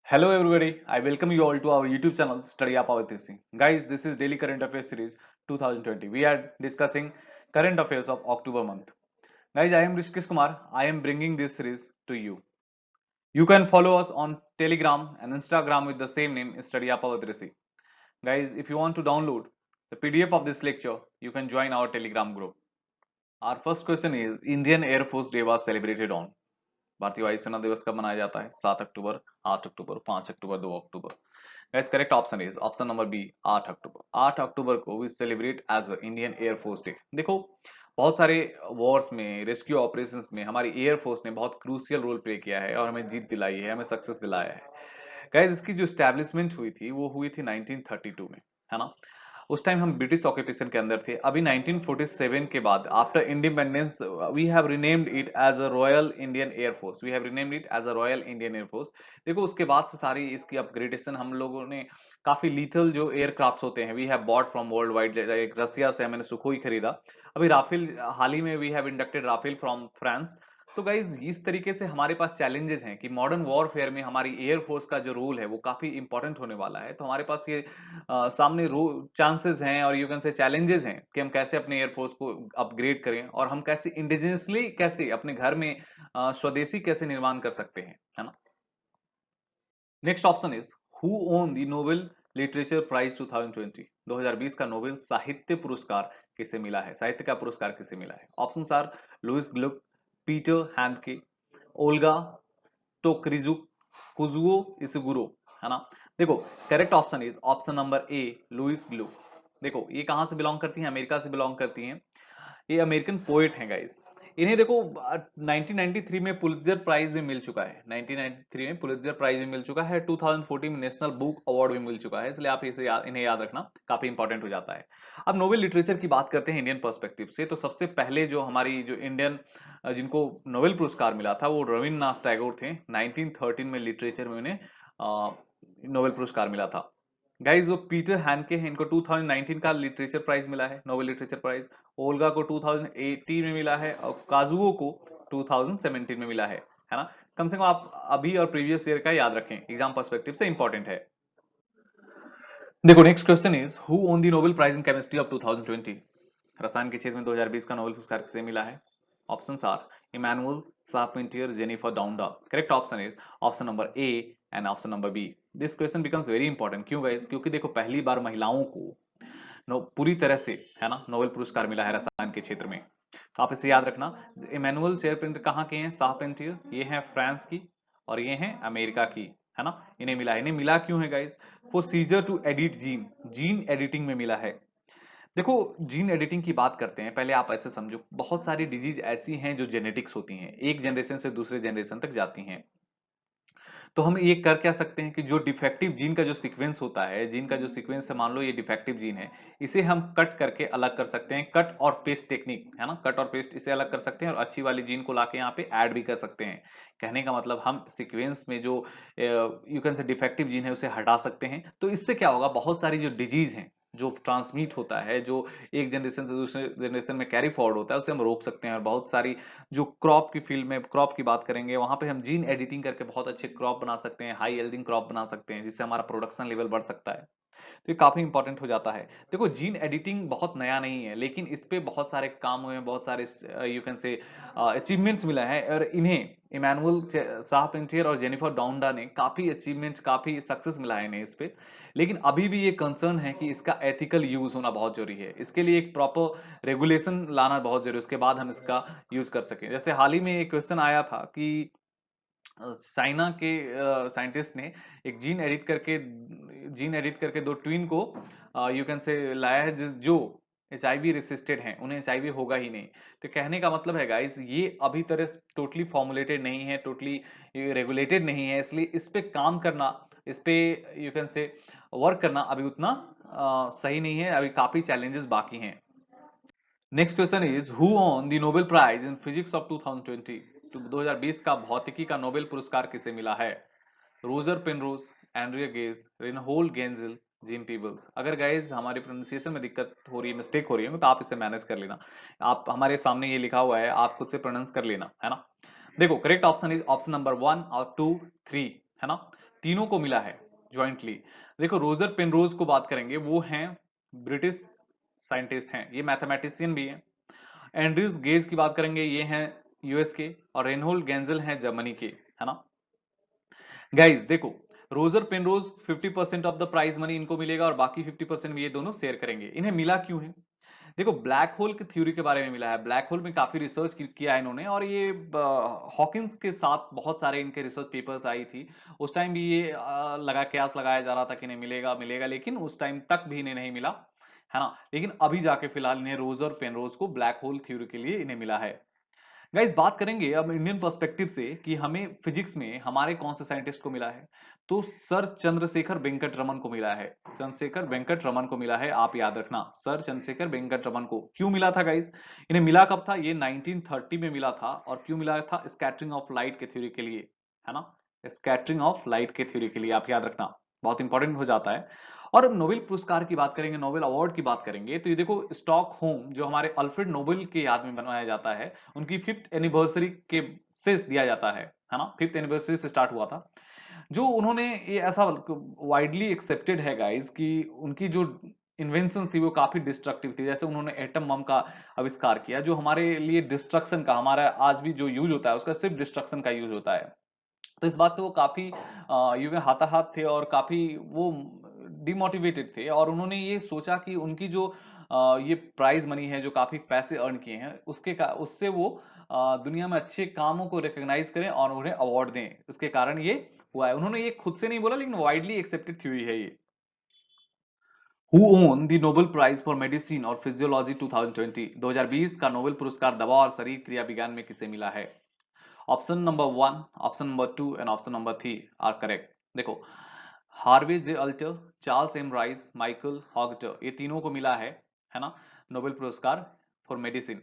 Hello everybody, I welcome you all to our YouTube channel Study Up Our Thesis. Guys, this is Daily Current Affairs Series 2020. We are discussing current affairs of October month. Guys, I am Rishikesh Kumar. I am bringing this series to you. You can follow us on Telegram and Instagram with the same name Study Up Our Thesis. Guys, if you want to download the PDF of this lecture, you can join our Telegram group. Our first question is Indian Air Force Day was celebrated on. भारतीय वायुसेना दिवस कब मनाया जाता है? 7 अक्टूबर, 8 अक्टूबर, 5 अक्टूबर, 2 अक्टूबर. Guys, correct option is option number B, 8 अक्टूबर. 8 अक्टूबर को we celebrate as Indian Air force day. देखो, बहुत सारे वॉर्स में, रेस्क्यू ऑपरेशंस में हमारी एयर फोर्स ने बहुत क्रूशियल रोल प्ले किया है और हमें जीत दिलाई है, हमें सक्सेस दिलाया है. गाइस, इसकी जो स्टैब्लिशमेंट हुई थी वो हुई थी 1932 में, है ना. उस टाइम हम ब्रिटिश ऑक्यूपेशन के अंदर थे. अभी 1947 के बाद after independence we have renamed it as a Royal Indian Air Force. We have renamed it as a Royal Indian Air Force. देखो, उसके बाद से सारी इसकी अपग्रेडेशन हम लोगों ने काफी लीथल जो एयरक्राफ्ट्स होते हैं we have bought from world wide. Russia से मैंने सुखोई खरीदा. अभी राफेल हाल ही में we have inducted Rafale from France. तो गाइज, इस तरीके से हमारे पास चैलेंजेस हैं कि मॉडर्न वॉरफेयर में हमारी एयरफोर्स का जो रोल है वो काफी इंपॉर्टेंट होने वाला है. तो हमारे पास ये सामने चांसेस हैं और यू कैन से चैलेंजेस हैं कि हम कैसे अपने एयरफोर्स को अपग्रेड करें और हम कैसे इंडिजिनियसली कैसे अपने घर में स्वदेशी कैसे निर्माण कर सकते हैं, है ना. Next option is who won the Nobel literature prize 2020. 2020 का नोबेल साहित्य पुरस्कार किसे मिला है? साहित्य का पुरस्कार किसे मिला है? Options are Louise Gluck, Peter Handke, Olga Tokarczuk, Kazuo Ishiguro, है ना. देखो, correct option is option number A, Louise Gluck. देखो, ये कहां से बिलोंग करती हैं? अमेरिका से बिलोंग करती हैं. ये अमेरिकन पोएट हैं गाइस. इन्हें देखो 1993 में पुलित्जर प्राइज भी मिल चुका है. 1993 में पुलित्जर प्राइज भी मिल चुका है. 2014 में नेशनल बुक अवार्ड भी मिल चुका है. इसलिए आप इन्हें याद रखना काफी इंपॉर्टेंट हो जाता है. अब नोबेल लिटरेचर की बात करते हैं इंडियन पर्सपेक्टिव से. तो सबसे पहले जो हमारी जो इंडियन जिनको नोबेल पुरस्कार मिला था वो रविन्द्रनाथ टैगोर थे. 1913 में लिटरेचर में उन्हें नोबेल पुरस्कार मिला था. गाइस, जो पीटर हैंडके हैं इनको 2019 का लिटरेचर प्राइज मिला है, नोबेल लिटरेचर प्राइज. ओल्गा को 2018 में मिला है और काजुओ को 2017 में मिला है ना. कम से कम आप अभी और प्रीवियस ईयर का याद रखें, एग्जाम पर्सपेक्टिव से इंपॉर्टेंट है. देखो, next question is who won the Nobel prize in chemistry of 2020. रसायन के क्षेत्र में 2020 का नोबेल पुरस्कार किसे मिला है? Options are Emmanuelle Charpentier, Jennifer Doudna. Correct option is option number A and option number B. This question becomes very important. क्यों गाइस? क्योंकि देखो, पहली बार महिलाओं को पूरी तरह से, है ना, नोबेल पुरस्कार मिला है रसायन के क्षेत्र में. तो आप इसे याद रखना. इमैनुअल चार्पेंटियर कहाँ के हैं? चार्पेंटियर ये हैं फ्रांस की और ये हैं अमेरिका की, है ना. इन्हें मिला है. इन्हें मिला क्यों है guys? For scissor to edit gene. Gene editing में मिला है. देखो, जीन एडिटिंग की बात करते हैं. पहले आप ऐसे समझो, बहुत सारी डिजीज ऐसी हैं जो जेनेटिक्स होती हैं, एक जनरेशन से दूसरे जनरेशन तक जाती हैं. तो हम ये कर क्या सकते हैं कि जो डिफेक्टिव जीन का जो सीक्वेंस होता है, जीन का जो सीक्वेंस है, मान लो ये डिफेक्टिव जीन है, इसे हम कट करके अलग कर सकते हैं. कट और पेस्ट टेक्निक, है ना, कट और पेस्ट, इसे अलग कर सकते हैं और अच्छी वाली जीन को लाके यहाँ पे ऐड भी कर सकते हैं. कहने का मतलब हम सीक्वेंस में जो यू कैन से डिफेक्टिव जीन है उसे हटा सकते हैं. तो इससे क्या होगा, बहुत सारी जो डिजीज है जो ट्रांसमिट होता है, जो एक जनरेशन से दूसरे जनरेशन में कैरी फॉरवर्ड होता है, उसे हम रोक सकते हैं. और बहुत सारी जो क्रॉप की फील्ड में, क्रॉप की बात करेंगे, वहां पे हम जीन एडिटिंग करके बहुत अच्छे क्रॉप बना सकते हैं, हाई यील्डिंग क्रॉप बना सकते हैं, जिससे हमारा प्रोडक्शन लेवल बढ़ सकता है. तो ये काफी इंपॉर्टेंट हो जाता है. देखो, जीन एडिटिंग बहुत नया नहीं है, लेकिन इस पे बहुत सारे काम हुए हैं, बहुत सारे यू कैन से अचीवमेंट्स मिला है. और इन्हें इमैनुअल चार्पेंटियर और जेनिफर डाउंडा ने काफी अचीवमेंट्स, काफी सक्सेस मिला है इन्हें इस पे. लेकिन अभी भी ये कंसर्न है कि इसका एथिकल यूज होना बहुत जरूरी है. इसके लिए एक प्रॉपर रेगुलेशन लाना बहुत जरूरी है, उसके बाद हम इसका यूज कर सकें. जैसे हाल ही में एक क्वेश्चन आया था कि चाइना के साइंटिस्ट ने एक जीन एडिट करके दो ट्विन को यू कैन से लाया है, जो HIV रेसिस्टेड हैं, उन्हें HIV होगा ही नहीं. तो कहने का मतलब है गाइस, ये अभी तरह टोटली फॉर्मुलेटेड नहीं है, टोटली रेगुलेटेड नहीं है. इसलिए इस पे काम करना, इस पे यू कैन से वर्क करना अभी उतना सही नहीं है. अभी काफी चैलेंजेस बाकी हैं. Next question is who won the Nobel prize in physics of 2020. तो 2020 का भौतिकी का नोबेल पुरस्कार किसे मिला है? Roger Penrose, Andrea Ghez, Reinhard Genzel, Jim Peebles. अगर गाइज हमारे प्रोनाउंसिएशन में दिक्कत हो रही है, मिस्टेक हो रही है, तो आप इसे मैनेज कर लेना. आप हमारे सामने ये लिखा हुआ है, आप खुद से प्रोनाउंस कर लेना, है ना. देखो, correct option is option number 1 और 2, 3, है ना. तीनों को मिला है ज्वाइंटली। देखो रोजर पेनरोज को बात करेंगे, वो हैं ब्रिटिश साइंटिस्ट हैं, ये मैथमेटिशियन भी हैं। एंड्रयूज गेज की बात करेंगे, ये हैं यूएस के। और रेनहोल्ड गेंजल हैं जर्मनी के, है ना। गाइज देखो, Roger Penrose 50% of the prize money इनको मिलेगा और बाकी 50% भी ये दोनों शेयर करेंगे। इन्हें मिला क्यों है? देखो ब्लैक होल की थ्योरी के बारे में मिला है। ब्लैक होल में काफी रिसर्च किया है इन्होंने, और ये हॉकिंस के साथ बहुत सारे इनके रिसर्च पेपर्स आई थी। उस टाइम भी ये कयास लगाया जा रहा था कि इन्हें मिलेगा मिलेगा, लेकिन उस टाइम तक भी इन्हें नहीं मिला, है ना। लेकिन अभी जाके फिलहाल इन्हें रोजर पेनरोज को ब्लैक होल थ्योरी के लिए इन्हें मिला है। गाइस बात करेंगे अब इंडियन पर्सपेक्टिव से कि हमें फिजिक्स में हमारे कौन से साइंटिस्ट को मिला है। तो सर चंद्रशेखर वेंकट रमन को मिला है। चंद्रशेखर वेंकट रमन को मिला है, आप याद रखना, सर चंद्रशेखर वेंकट रमन को। क्यों मिला था गाइस? इन्हें मिला कब था? ये 1930 में मिला था। और क्यों मिला था? स्कैटरिंग ऑफ लाइट के थ्योरी के लिए, है ना। स्कैटरिंग ऑफ लाइट के थ्योरी के लिए, आप याद रखना, बहुत इंपॉर्टेंट हो जाता है। और अब नोबेल पुरस्कार की बात करेंगे, नोबेल अवार्ड की बात करेंगे, तो ये देखो स्टॉकहोम जो हमारे अल्फ्रेड नोबेल के याद में बनाया जाता है, उनकी 5th एनिवर्सरी के से दिया जाता है ना। 5th एनिवर्सरी से स्टार्ट हुआ था। जो उन्होंने ये ऐसा वाइडली एक्सेप्टेड है गाइस कि उनकी जो इन्वेंशंस थी वो काफी डिस्ट्रक्टिव थी। जैसे उन्होंने एटम बम का आविष्कार किया, जो हमारे लिए डिस्ट्रक्शन का, हमारा आज भी जो यूज होता है उसका सिर्फ डिस्ट्रक्शन का यूज होता है। तो इस बात से वो काफी यूं में हाथाहाथ थे और काफी वो डिमोटिवेटेड थे। और उन्होंने ये सोचा कि उनकी जो ये प्राइज मनी है, जो काफी पैसे अर्न किए हैं, उससे वो दुनिया में अच्छे कामों को रिकॉग्नाइज करें और उन्हें अवार्ड दें। इसके कारण ये हुआ है। उन्होंने ये खुद से नहीं बोला, लेकिन वाइडली एक्सेप्टेड थ्योरी है ये। Who won the Nobel prize for medicine और फिजियोलॉजी 2020? 2020 का नोबेल पुरस्कार दवा और शरीर क्रिया विज्ञान में किसे मिला है? Option number 1, option number 2 and option number 3 are correct. देखो, Harvey J Alter, Charles M Rice, Michael हॉगटर, ये तीनों को मिला है ना, नोबेल पुरस्कार फॉर मेडिसिन।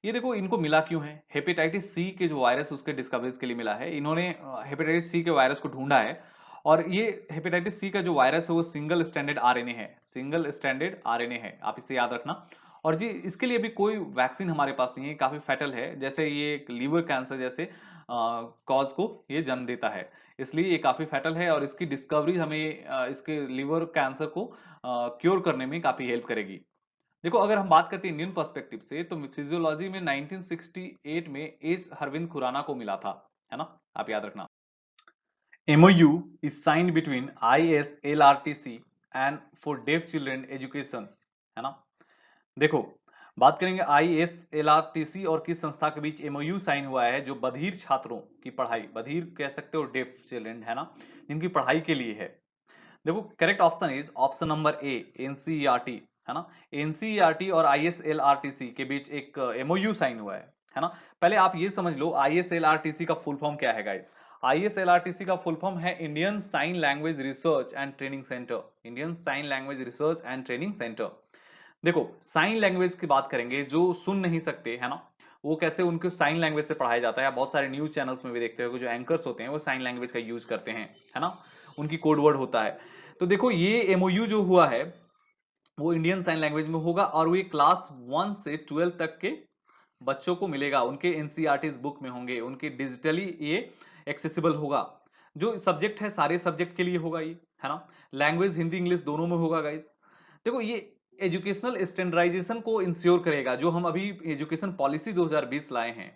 ये देखो इनको मिला क्यों है? हेपेटाइटिस सी के जो वायरस उसके डिस्कवरीज के लिए मिला है। इन्होंने हेपेटाइटिस सी के वायरस को ढूंढा है। और ये हेपेटाइटिस सी का जो वायरस है वो सिंगल स्टैंडर्ड आरएनए है, सिंगल स्टैंडर्ड आरएनए है, आप इसे याद रखना। और जी इसके लिए भी कोई वैक्सीन हमारे पास नहीं है, काफी फैटल है। जैसे ये लीवर कैंसर जैसे कॉज को ये जन्म देता है, इसलिए ये काफी फैटल है। और इसकी डिस्कवरी हमें इसके लीवर कैंसर को क्योर करने में काफी हेल्प करेगी। देखो अगर हम बात करते हैं इंडियन पर्सपेक्टिव से, तो फिजियोलॉजी में 1968 में एच हरविंद खुराना को मिला था, है ना, आप याद रखना। MOU is signed between ISLRTC and for deaf children education, है ना। देखो बात करेंगे ISLRTC और किस संस्था के बीच MOU साइन हुआ है, जो बधिर छात्रों की पढ़ाई, बधिर कह सकते हो डेफ चिल्ड्रन, है ना, जिनकी पढ़ाई के लिए है। देखो correct option is option number A, NCERT, है ना। एनसीईआरटी और आईएसएलआरटीसी के बीच एक एमओयू साइन हुआ है ना। पहले आप ये समझ लो आईएसएलआरटीसी का फुल फॉर्म क्या है गाइस। आईएसएलआरटीसी का फुल फॉर्म है Indian Sign Language Research and Training Centre, Indian Sign Language Research and Training Centre. देखो साइन लैंग्वेज की बात करेंगे, जो सुन नहीं सकते, है ना, वो कैसे उनको साइन लैंग्वेज से पढ़ाया जाता है। आप बहुत सारे न्यूज चैनल्स में भी देखते हो जो एंकर्स होते हैं वो साइन लैंग्वेज का यूज करते हैं, है ना, उनकी कोड वर्ड होता है। तो देखो ये एमओयू जो हुआ है वो इंडियन साइन लैंग्वेज में होगा, और वो क्लास 1 से 12 तक के बच्चों को मिलेगा, उनके एनसीईआरटी बुक में होंगे, उनके डिजिटली ये एक्सेसिबल होगा। जो सब्जेक्ट है सारे सब्जेक्ट के लिए होगा ये, है ना। लैंग्वेज हिंदी इंग्लिश दोनों में होगा गाइस। देखो ये एजुकेशनल स्टैंडर्डाइजेशन को इंश्योर करेगा, जो हम अभी एजुकेशन पॉलिसी 2020 लाए हैं।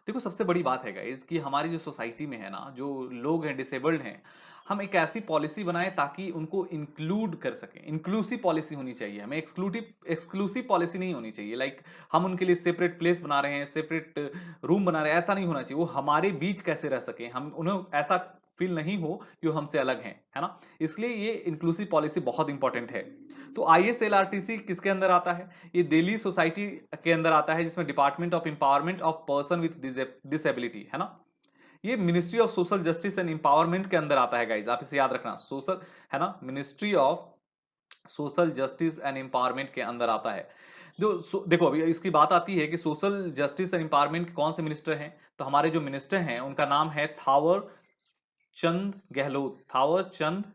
देखो सबसे बड़ी बात है गाइस कि हमारी जो सोसाइटी में है ना, जो लोग हैं डिसेबल्ड हैं, हम एक ऐसी पॉलिसी बनाएं ताकि उनको इंक्लूड कर सकें। इंक्लूसिव पॉलिसी होनी चाहिए, हमें एक्सक्लूसिव एक्सक्लूसिव पॉलिसी नहीं होनी चाहिए। लाइक हम उनके लिए सेपरेट प्लेस बना रहे हैं, सेपरेट रूम बना रहे हैं, ऐसा नहीं होना चाहिए। वो हमारे बीच कैसे रह सके, हम उन्हें ऐसा फील नहीं हो कि वो हमसे अलग हैं, है ना। इसलिए ये इंक्लूसिव पॉलिसी बहुत इंपॉर्टेंट है। तो आईएसएलआरटीसी किसके अंदर आता है? ये दिल्ली सोसाइटी के अंदर आता है, जिसमें department of empowerment of person with disability, है ना। ये ministry of social justice and empowerment के अंदर आता है गाइज, आप इसे याद रखना। सोशल, है ना, ministry of social justice and empowerment के अंदर आता है। जो देखो अभी इसकी बात आती है कि सोशल जस्टिस एंड एम्पावरमेंट के कौन से मिनिस्टर हैं, तो हमारे जो मिनिस्टर हैं उनका नाम है थावर चंद गहलोत, थावर चंद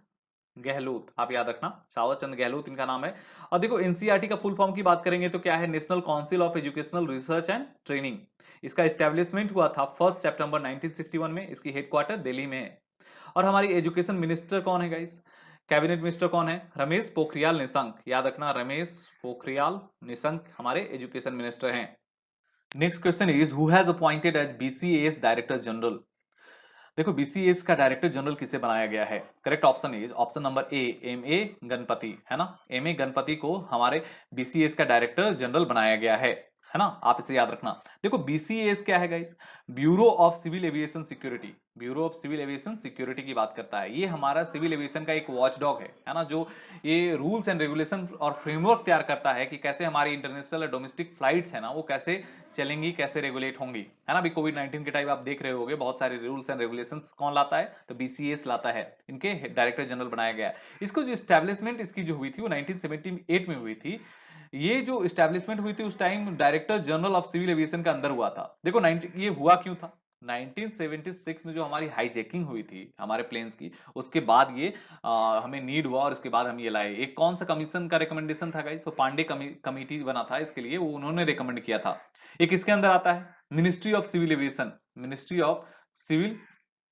गहलोत, आप याद रखना, थावर चंद गहलोत इनका नाम है। और देखो एनसीईआरटी का फुल फॉर्म की बात करेंगे तो क्या है? National council of educational research and training. इसका एस्टेब्लिशमेंट हुआ था 1 सितंबर 1961 में, इसकी हेडक्वार्टर दिल्ली में है। और हमारी एजुकेशन मिनिस्टर कौन है गाइस? कैबिनेट मिनिस्टर कौन है? रमेश पोखरियाल निशंक, याद रखना, रमेश पोखरियाल निशंक हमारे एजुकेशन मिनिस्टर हैं। Next question is who has appointed as BCAS director general? देखो बीसीएस का डायरेक्टर जनरल किसे बनाया गया है? Correct option is option number A, M A Ganapati, है ना। एम ए गणपति को हमारे बीसीएस का डायरेक्टर जनरल बनाया गया है ना। आप इसे याद रखना। देखो बीसीएस क्या है guys? Bureau of civil Aviation Security. Bureau of civil Aviation Security की बात करता है। ये हमारा सिविल एविएशन का एक वॉचडॉग है ना, जो ये रूल्स एंड रेगुलेशन और फ्रेमवर्क तैयार करता है कि कैसे हमारी इंटरनेशनल और डोमेस्टिक फ्लाइट्स है ना वो कैसे चलेंगी, कैसे रेगुलेट होंगी, है ना। अभी कोविड-19 के टाइम आप देख रहे होंगे बहुत सारे रूल्स एंड रेगुलेशंस कौन लाता है? तो बीसीएस लाता है। इनके डायरेक्टर जनरल बनाया गया है। इसको जो एस्टैब्लिशमेंट इसकी जो हुई थी वो 1978 में हुई थी। ये जो एस्टैब्लिशमेंट हुई थी उस time director general of civil aviation का अंदर हुआ था। देखो ये हुआ क्यों था? 1976 में जो हमारी हाईजैकिंग हुई थी हमारे प्लेन्स की, उसके बाद ये हमें नीड हुआ और उसके बाद हम ये लाए। एक कौन सा कमीशन का रिकमेंडेशन था गाइस? तो पांडे कमेटी बना था इसके लिए, वो उन्होंने रिकमेंड किया था। एक किसके अंदर आता है? Ministry of civil Aviation. Ministry of civil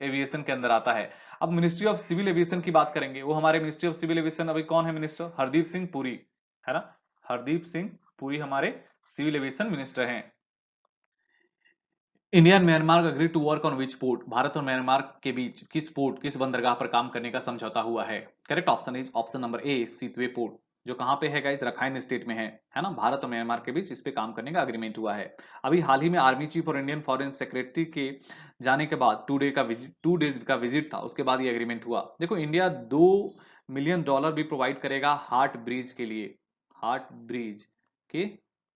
Aviation के अंदर आता है। अब मिनिस्ट्री ऑफ सिविल एविएशन की बात करेंगे, वो हमारे मिनिस्ट्री ऑफ सिविल एविएशन अभी कौन है मिनिस्टर? हरदीप सिंह पुरी, है ना। हरदीप सिंह पुरी हमारे सिविल एविएशन मिनिस्टर हैं। India and Myanmar agree to work on which port? Bharat और म्यांमार के बीच किस पोर्ट, किस बंदरगाह पर काम करने का समझौता हुआ है? Correct option is option number A, Sittwe port, जो कहां पे है गाइस? रखाइन स्टेट में है ना। भारत और म्यांमार के बीच इस पे काम करने का अग्रीमेंट हुआ है। अभी हाल ही में आर्मी चीफ और इंडियन फॉरेन सेक्रेटरी के जाने के बाद 2 डेज का विजिट था, उसके बाद ये अग्रीमेंट हुआ। देखो इंडिया $2 मिलियन भी प्रोवाइड करेगा हार्ट ब्रिज के लिए, हार्ट ब्रिज के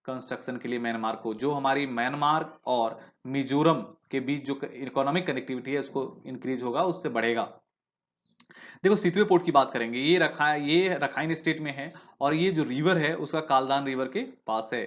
कंस्ट्रक्शन के लिए म्यांमार को, जो हमारी म्यांमार और मिजोरम के बीच जो इकोनॉमिक कनेक्टिविटी है उसको इंक्रीज होगा, उससे बढ़ेगा। देखो सितवे पोर्ट की बात करेंगे, ये रखाइन स्टेट में है और ये जो रिवर है उसका कालदान रिवर के पास है।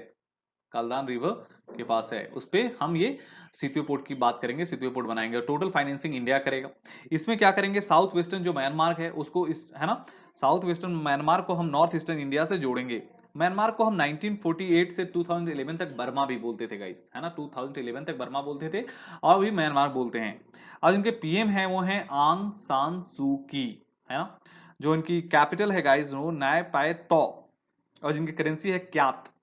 कालदान रिवर के पास है, उस पे हम ये सितवे पोर्ट की बात करेंगे, सितवे पोर्ट बनाएंगे। टोटल फाइनेंसिंग इंडिया करेगा। इसमें क्या करेंगे? साउथ वेस्टर्न जो म्यांमार है उसको इस, है ना, साउथ वेस्टर्न म्यांमार को हम नॉर्थ ईस्टर्न इंडिया से जोड़ेंगे। म्यांमार को हम 1948 से 2011 तक बर्मा भी बोलते थे गाइस, है ना। 2011 तक बर्मा बोलते थे और अभी म्यांमार बोलते हैं। और इनके पीएम है वो है आंग सान सू की, है ना। जो इनकी कैपिटल है गाइस वो नाय पाए तो, और जिनकी करेंसी है क्यात।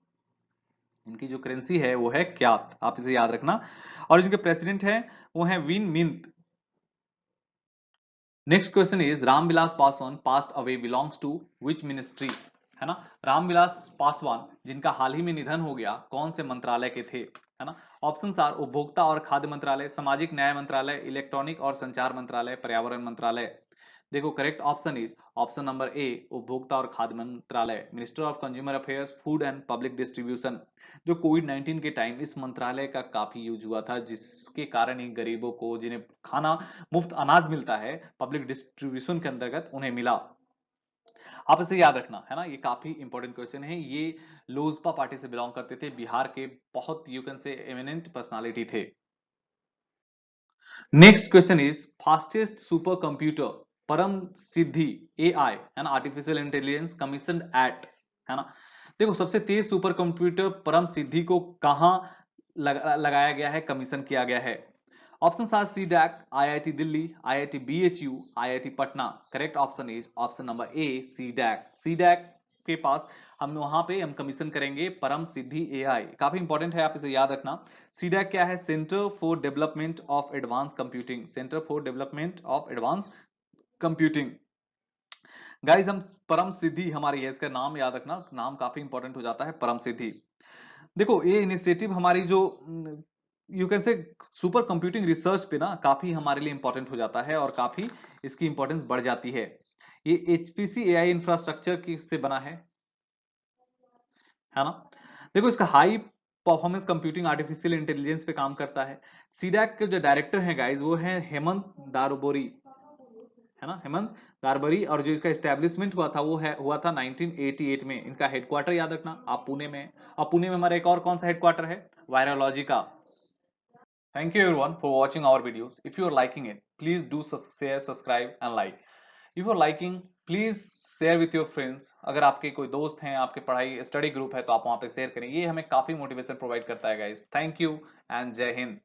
इनकी जो करेंसी है वो है क्यात, आप इसे याद रखना। और जिनके प्रेसिडेंट है वो है Win Myint. Next question is Ramvilas Paswan passed away belongs to which ministry? है ना। रामविलास पासवान जिनका हाल ही में निधन हो गया, कौन से मंत्रालय के थे? है ना। ऑप्शन आर उपभोक्ता और खाद्य मंत्रालय, सामाजिक न्याय मंत्रालय, इलेक्ट्रॉनिक और संचार मंत्रालय, पर्यावरण मंत्रालय। देखो correct option is option number ए, उपभोक्ता और खाद्य मंत्रालय, minister of consumer affairs, food and public distribution. जो कोविड-19 के टाइम इस मंत्रालय का काफी यूज हुआ था, जिसके कारण ही गरीबों को जिन्हें खाना मुफ्त अनाज मिलता है पब्लिक डिस्ट्रीब्यूशन के अंतर्गत उन्हें मिला। आप इसे याद रखना, है ना। ये काफी इंपॉर्टेंट क्वेश्चन है। ये लोजपा पार्टी से बिलोंग करते थे, बिहार के बहुत यू कैन से एमिनेंट पर्सनालिटी थे। Next question is fastest super computer Param Siddhi AI, है ना, आर्टिफिशियल इंटेलिजेंस कमीशन एट, है ना। देखो सबसे तेज सुपर कंप्यूटर परम सिद्धि को कहां लगाया गया है, कमीशन किया गया है? Option are C DAC, IIT Delhi, IIT BHU, IIT Patna. Correct option is option number A, C DAC. C DAC के पास हम वहां पे हम कमीशन करेंगे परम सिद्धि एआई। काफी इंपॉर्टेंट है, आप इसे याद रखना। सीडैक क्या है? Centre for development of advance computing, centre for development of advance computing. Guys हम परम सिद्धि हमारी है, इसका नाम याद रखना, नाम काफी इंपॉर्टेंट हो जाता है परम सिद्धि। देखो ये इनिशिएटिव हमारी जो यू कैन से सुपर कंप्यूटिंग रिसर्च पे ना काफी हमारे लिए इंपॉर्टेंट हो जाता है और काफी इसकी इंपॉर्टेंस बढ़ जाती है। ये एचपीसी एआई इंफ्रास्ट्रक्चर की से बना है ना। देखो इसका high performance computing artificial intelligence पे काम करता है। सीडैक के जो डायरेक्टर हैं गाइस वो हैं हेमंत दारबोरी, है ना, हेमंत दारबरी। और जो इसका एस्टेब्लिशमेंट हुआ था 1988 में। इनका हेडक्वार्टर याद रखना, आप पुणे में। और पुणे में हमारा एक और कौन सा हेडक्वार्टर है? वायरोलॉजी का। Thank you everyone for watching our videos. If you are liking it, please do share, subscribe and like. If you are liking, please share with your friends. अगर आपके कोई दोस्त हैं, आपके पढ़ाई स्टडी ग्रुप है तो आप वहाँ पे शेयर करें। ये हमें काफी मोटिवेशन प्रोवाइड करता है गाइस। थैंक यू एंड जय हिंद।